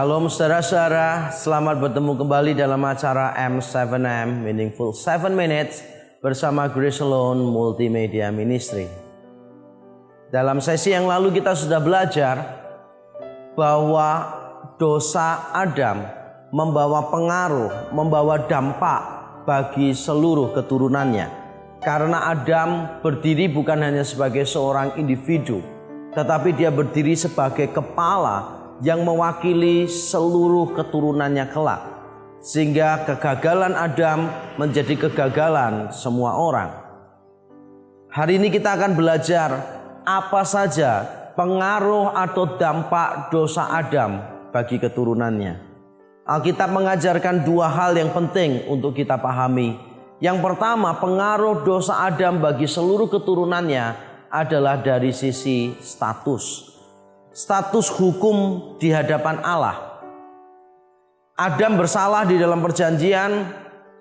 Shalom saudara-saudara, selamat bertemu kembali dalam acara M7M Meaningful 7 Minutes bersama Grace Alone Multimedia Ministry. Dalam sesi yang lalu kita sudah belajar bahwa dosa Adam membawa pengaruh, membawa dampak bagi seluruh keturunannya. Karena Adam berdiri bukan hanya sebagai seorang individu, tetapi dia berdiri sebagai kepala yang mewakili seluruh keturunannya kelak. Sehingga kegagalan Adam menjadi kegagalan semua orang. Hari ini kita akan belajar apa saja pengaruh atau dampak dosa Adam bagi keturunannya. Alkitab mengajarkan dua hal yang penting untuk kita pahami. Yang pertama, pengaruh dosa Adam bagi seluruh keturunannya adalah dari sisi status. Status hukum di hadapan Allah. Adam bersalah di dalam perjanjian,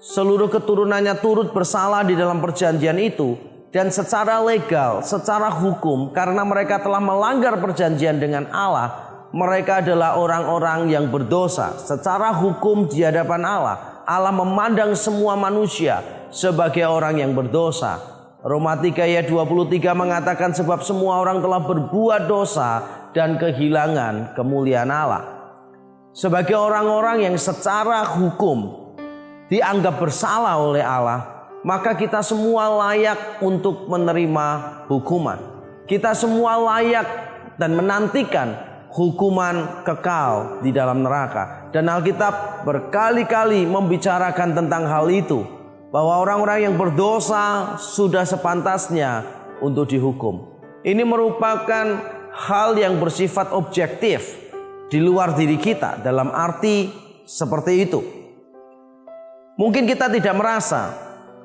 seluruh keturunannya turut bersalah di dalam perjanjian itu, dan secara legal, secara hukum, karena mereka telah melanggar perjanjian dengan Allah, mereka adalah orang-orang yang berdosa. Secara hukum di hadapan Allah, Allah memandang semua manusia sebagai orang yang berdosa. Roma 3 ayat 23 mengatakan sebab semua orang telah berbuat dosa dan kehilangan kemuliaan Allah. Sebagai orang-orang yang secara hukum dianggap bersalah oleh Allah, maka kita semua layak untuk menerima hukuman. Kita semua layak dan menantikan hukuman kekal di dalam neraka. Dan Alkitab berkali-kali membicarakan tentang hal itu, bahwa orang-orang yang berdosa sudah sepantasnya untuk dihukum. Ini merupakan hal yang bersifat objektif di luar diri kita, dalam arti seperti itu. Mungkin kita tidak merasa,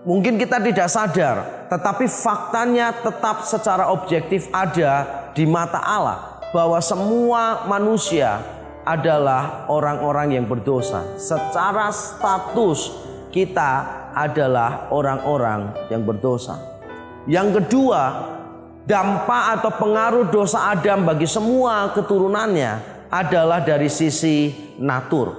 mungkin kita tidak sadar, tetapi faktanya tetap secara objektif ada di mata Allah, bahwa semua manusia adalah orang-orang yang berdosa. Secara status kita adalah orang-orang yang berdosa. Yang kedua, dampak atau pengaruh dosa Adam bagi semua keturunannya adalah dari sisi natur.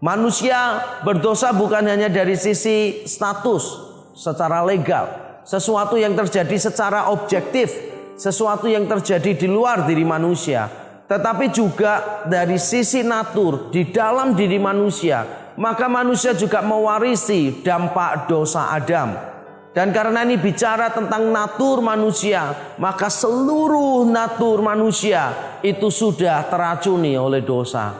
Manusia berdosa bukan hanya dari sisi status secara legal, sesuatu yang terjadi secara objektif, sesuatu yang terjadi di luar diri manusia, tetapi juga dari sisi natur di dalam diri manusia. Maka manusia juga mewarisi dampak dosa Adam. Dan karena ini bicara tentang natur manusia, maka seluruh natur manusia itu sudah teracuni oleh dosa.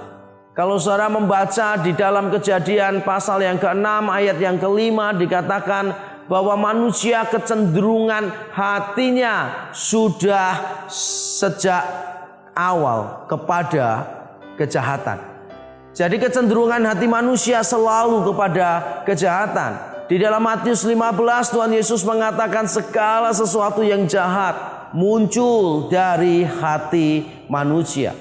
Kalau saudara membaca di dalam Kejadian pasal yang ke-6 ayat yang ke-5 dikatakan bahwa manusia kecenderungan hatinya sudah sejak awal kepada kejahatan. Jadi kecenderungan hati manusia selalu kepada kejahatan. Di dalam Matius 15 Tuhan Yesus mengatakan segala sesuatu yang jahat muncul dari hati manusia.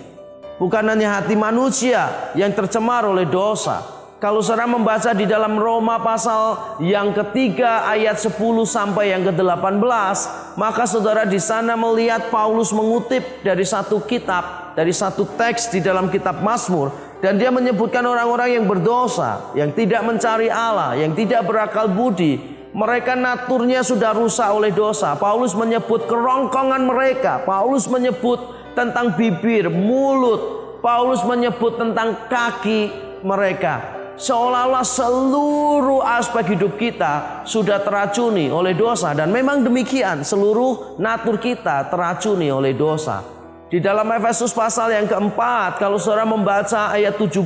Bukan hanya hati manusia yang tercemar oleh dosa. Kalau saudara membaca di dalam Roma pasal yang ketiga ayat 10 sampai yang ke-18, maka saudara di sana melihat Paulus mengutip dari satu kitab, dari satu teks di dalam kitab Mazmur. Dan dia menyebutkan orang-orang yang berdosa, yang tidak mencari Allah, yang tidak berakal budi. Mereka naturnya sudah rusak oleh dosa. Paulus menyebut kerongkongan mereka. Paulus menyebut tentang bibir, mulut. Paulus menyebut tentang kaki mereka. Seolah-olah seluruh aspek hidup kita sudah teracuni oleh dosa. Dan memang demikian, seluruh natur kita teracuni oleh dosa. Di dalam Efesus pasal yang keempat, kalau saudara membaca ayat 17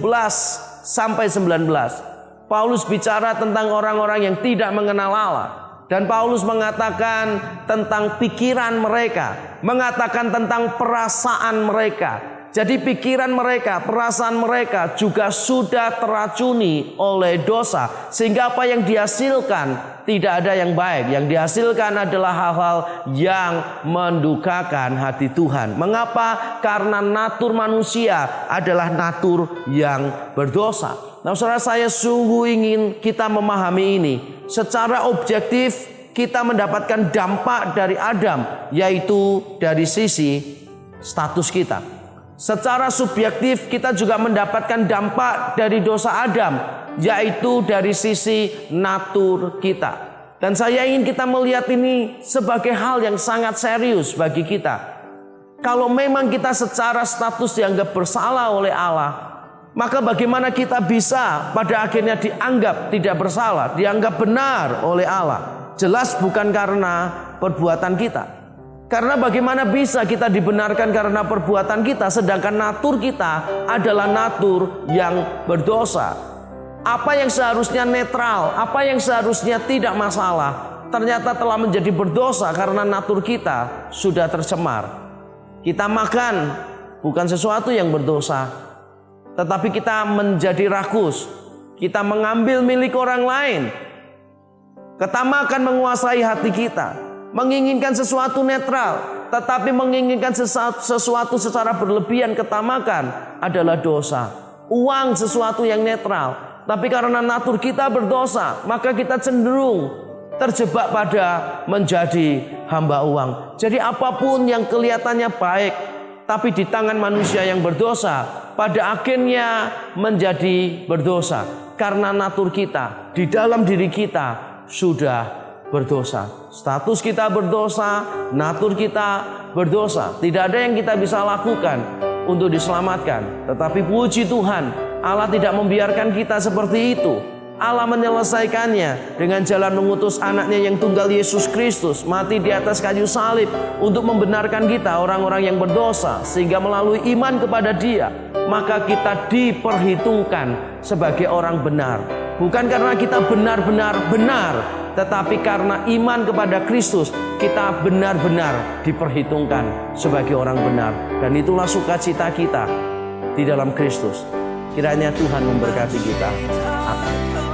sampai 19, Paulus bicara tentang orang-orang yang tidak mengenal Allah. Dan Paulus mengatakan tentang pikiran mereka, mengatakan tentang perasaan mereka. Jadi pikiran mereka, perasaan mereka juga sudah teracuni oleh dosa. Sehingga apa yang dihasilkan tidak ada yang baik. Yang dihasilkan adalah hal-hal yang mendukakan hati Tuhan. Mengapa? Karena natur manusia adalah natur yang berdosa. Nah, saudara, saya sungguh ingin kita memahami ini. Secara objektif kita mendapatkan dampak dari Adam, yaitu dari sisi status kita. Secara subjektif kita juga mendapatkan dampak dari dosa Adam, yaitu dari sisi natur kita. Dan saya ingin kita melihat ini sebagai hal yang sangat serius bagi kita. Kalau memang kita secara status dianggap bersalah oleh Allah, maka bagaimana kita bisa pada akhirnya dianggap tidak bersalah, dianggap benar oleh Allah? Jelas bukan karena perbuatan kita. Karena bagaimana bisa kita dibenarkan karena perbuatan kita, sedangkan natur kita adalah natur yang berdosa. Apa yang seharusnya netral, apa yang seharusnya tidak masalah, ternyata telah menjadi berdosa karena natur kita sudah tercemar. Kita makan bukan sesuatu yang berdosa, tetapi kita menjadi rakus. Kita mengambil milik orang lain. Ketamakan menguasai hati kita. Menginginkan sesuatu netral, tetapi menginginkan sesuatu secara berlebihan, ketamakan adalah dosa. Uang sesuatu yang netral, tapi karena natur kita berdosa, maka kita cenderung terjebak pada menjadi hamba uang. Jadi apapun yang kelihatannya baik, tapi di tangan manusia yang berdosa, pada akhirnya menjadi berdosa. Karena natur kita, di dalam diri kita sudah berdosa. Status kita berdosa, natur kita berdosa. Tidak ada yang kita bisa lakukan untuk diselamatkan. Tetapi puji Tuhan, Allah tidak membiarkan kita seperti itu. Allah menyelesaikannya dengan jalan mengutus anaknya yang tunggal, Yesus Kristus, mati di atas kayu salib untuk membenarkan kita orang-orang yang berdosa. Sehingga melalui iman kepada Dia, maka kita diperhitungkan sebagai orang benar. Bukan karena kita benar-benar benar, tetapi karena iman kepada Kristus, kita benar-benar diperhitungkan sebagai orang benar. Dan itulah sukacita kita di dalam Kristus. Kiranya Tuhan memberkati kita. Amin.